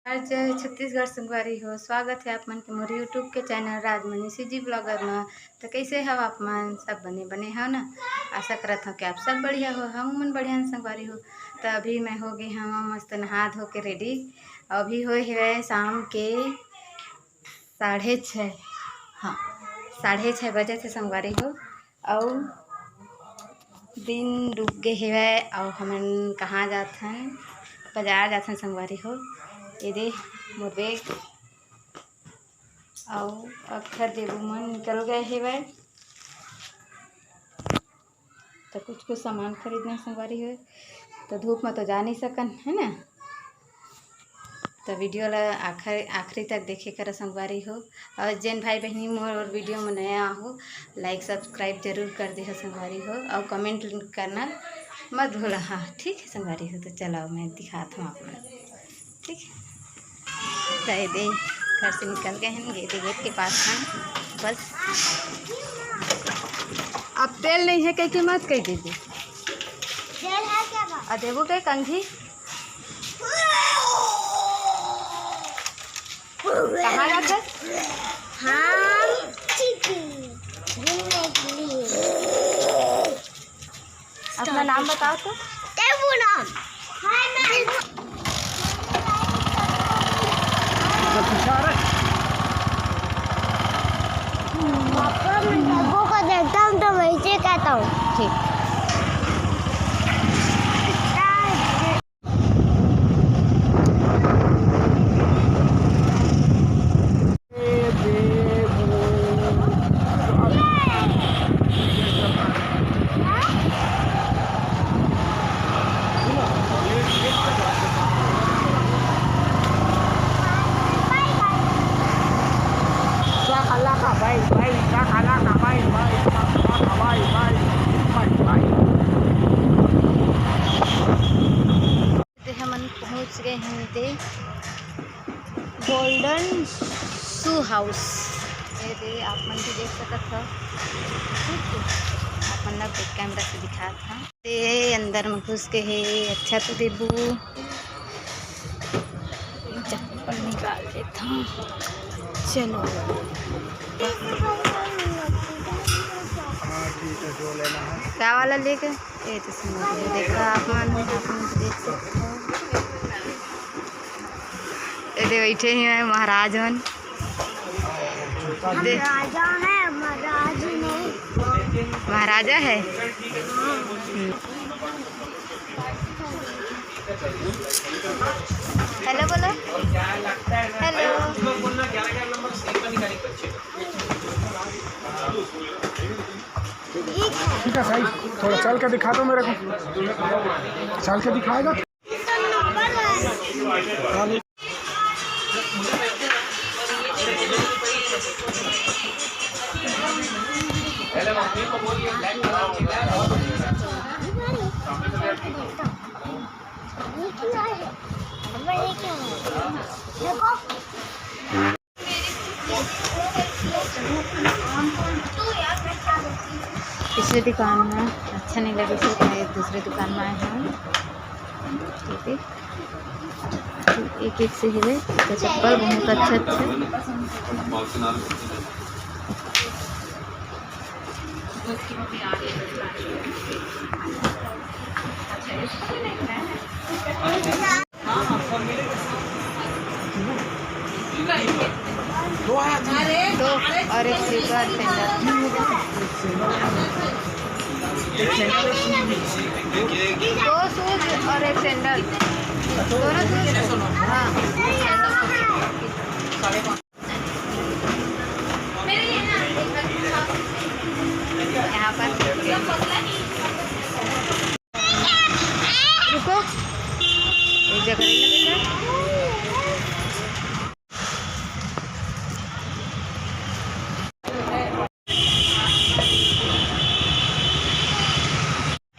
आज छत्तीसगढ़ संगवारी हो स्वागत है आप मन के मोर यूट्यूब के चैनल राजमणि सीजी ब्लॉगर में। तो कैसे हो आप मन सब बने बने हो ना। आशा करत हो कि आप सब बढ़िया हो, हम मन बढ़िया संगवारी हो। तो अभी मैं हो गई हम मस्त नहा धो के रेडी। अभी हो है शाम के 6:30, हाँ 6:30 बजे से संगवारी हो। और दिन डूब गए है और हमन कहाँ जात हैं, बाजार जात हैं संगवारी हो। ये दे मोर बैग और अक्खर देबू मन निकल गए है वह। तो कुछ सामान खरीदना संगवारी हो, तो धूप में तो जा नहीं सकन है ना। तो वीडियो ला आखिरी तक देखे कर संगवारी हो। और जैन भाई बहनी मोर वीडियो में नया हो लाइक सब्सक्राइब जरूर कर दे संगवारी हो। और कमेंट करना मत भूला, हाँ ठीक है संगवारी हो। तो चलाओ मैं दिखाता हूँ आप लोग, ठीक है। तो दे घर से निकल गए हैं, गेट के पास हैं बस। अब तेल नहीं है कह के मत कह दीजिए। तेल है क्या? देवो के कंघी कहाँ जाते? अपना नाम बताओ तो। मैं को देखता हूँ तो वैसे कहता हूँ ठीक। हम पहुँच गए हैं ते गोल्डन शू हाउस। ये दे आप मन भी देख सकत हो, आप मन को कैमरा से दिखा था। ये अंदर में घुस के है। अच्छा तो देबू चप्पल निकाल देता हूँ। चलो क्या वाला लेके ये तो देखा आप मन देख सकते हो। ये बैठे ही हैं महाराज मन। महाराजा है। हेलो बोलो, हेलो। ठीक है भाई, थोड़ा चल के दिखा दो मेरे को। चल के दिखाएगा। पिछले दुकान में अच्छा नहीं लगे इसलिए दूसरे दुकान में आए हैं। ठीक है, एक एक से है तो चप्पल बहुत अच्छा दो और एक स्लीपर दो शूज और एक सैंडल, दोनों शूज। हाँ यहाँ पर रुको, एक जगह नहीं लगेगा।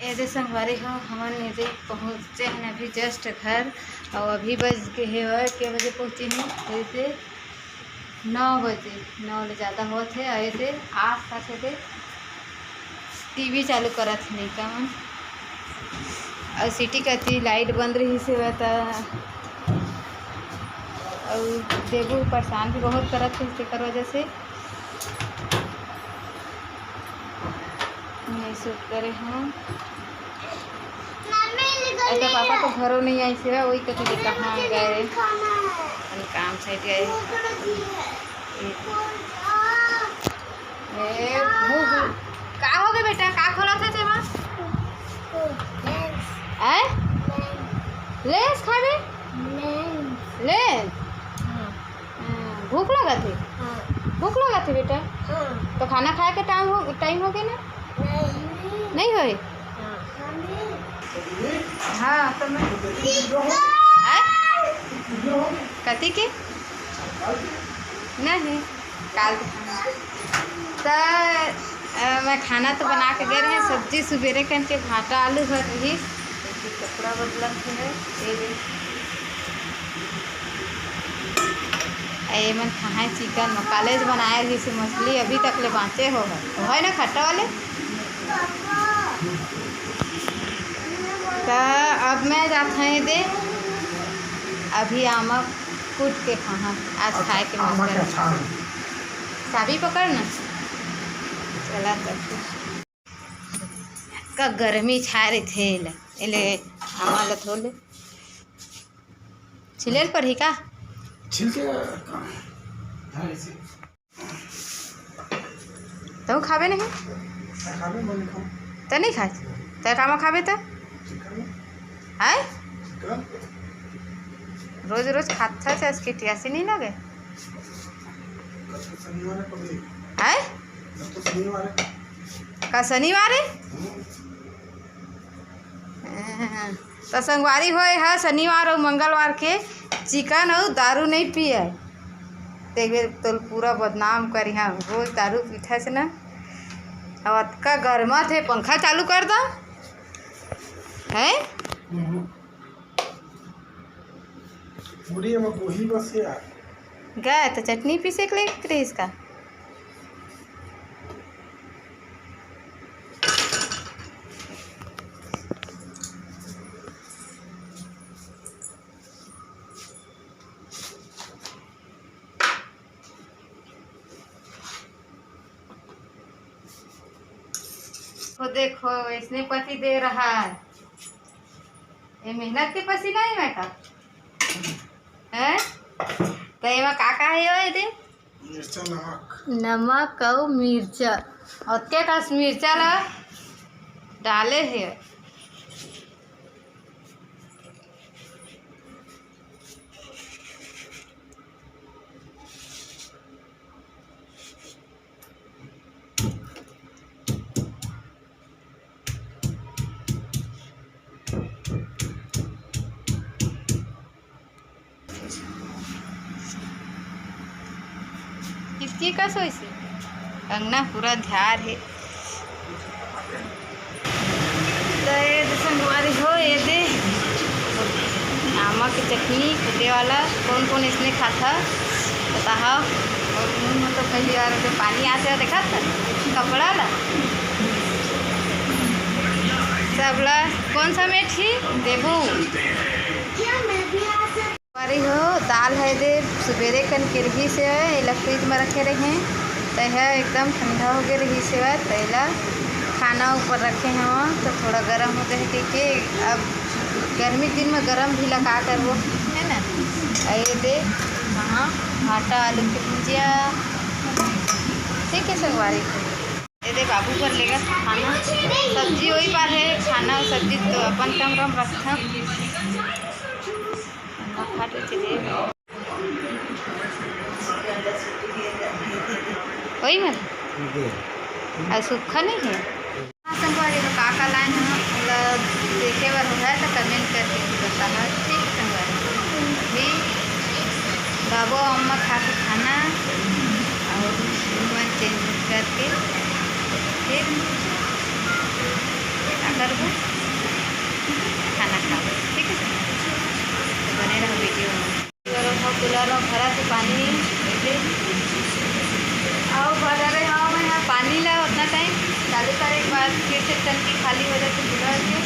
यदि संगवारी हो हमन यदि पहुँचे हैं अभी जस्ट घर। और अभी बज के है के बजे पहुँचे हैं, ऐसे 9 बजे 9 ले ज़्यादा हुआ थे। ऐसे आस पास थे टीवी चालू करा थे नहीं का मन। और सिटी कहती लाइट बंद रही से वह और देबू परेशान भी बहुत करत है इसके वजह से नहीं सूट करे हम। ऐसा पापा तो घरों नहीं आई से वही कभी दे कहाँ गए काम से गए। का हो गए बेटा का खोला था तेमा लेस खावे लेस भूख लगा थी भूख लगा थी बेटा तो खाना खाए के टाइम हो गया ना नहीं होए हाँ तो मैं कथी के नहीं काल तो मैं खाना तो बना के गए रहे सब्जी सुबेरे कन के भाटा आलू भर रही कपड़ा बदलन है ये मन खाए चिकन कॉलेज बनाए रही से मछली अभी तक ले बाँचे हो है ना खट्टा वाले। तो अब मैं जाता है दे अभी आमा कूट के खाना आज खाए के मन चाबी पकड़ ना चला तब का गर्मी छा रही थे ले आमा ला थोले छिलेल पर ही का तो खावे नहीं तो नहीं खाए तो कामा खावे तो है रोज रोज खाता है इसकी टियासी नहीं लगे है का शनिवार है तो संगवारी होए है शनिवार और मंगलवार के चिकन और दारू नहीं पिए तेरे तो पूरा बदनाम करी हाँ रोज दारू पीठा से ना अब अतका गर्मा थे पंखा चालू कर दो है गए तो चटनी पीसे के लिए इसका तो देखो इसने पति दे रहा है ये मेहनत के पसीना ही बेटा है तो ये का है दे नमक और मिर्चा और के का मिर्चा ला डाले है किसकी का सोई से अंगना पूरा ध्यार है तो ये संगवारी हो ये दे आमा की चटनी खुदे वाला कौन कौन इसने खाता बता और मुँह में तो पहली बार जो पानी आते देखा था कपड़ा ला सबला कौन सा मेठी देबू हो दाल है दे सवेरे कन के रही से फ्रिज में रखे रहे तो है एकदम ठंडा हो गया रही से तैला खाना ऊपर रखे हैं तो थोड़ा गर्म होते है क्योंकि अब गर्मी दिन में गर्म भी लगा कर वो है ना ये दे हाँ आटा आलू की भुजिया ठीक है संगवारी ये दे बाबू पर लेगा खाना सब्जी वही बात है खाना और सब्जी तो अपन कम कम रखा वही में सूखा नहीं है संगवारी तो का लाइन मतलब देखे बार हो है तो कमेंट करके बताना ठीक संगवारी भी बाबू अम्मा खा के खाना और मन चेंज करके फिर क्या करो खाना खा ठीक है बने रहो वीडियो में कूलर भरा से पानी आओ भरा रहे हाँ मैं यहाँ पानी ला उतना टाइम चालू करे के बाद फिर से टंकी खाली हो जाती कूलर के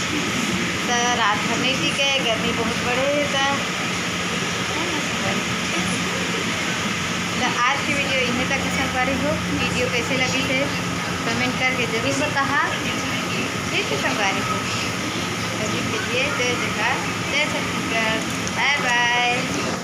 तो रात भर नहीं टिके गर्मी बहुत बढ़े तो है ना संगवारी हो, वीडियो कैसे लगी थे कमेंट करके ज़रूर बताहा। ठीक है संगवारी हो, सभी के लिए जय जयकार।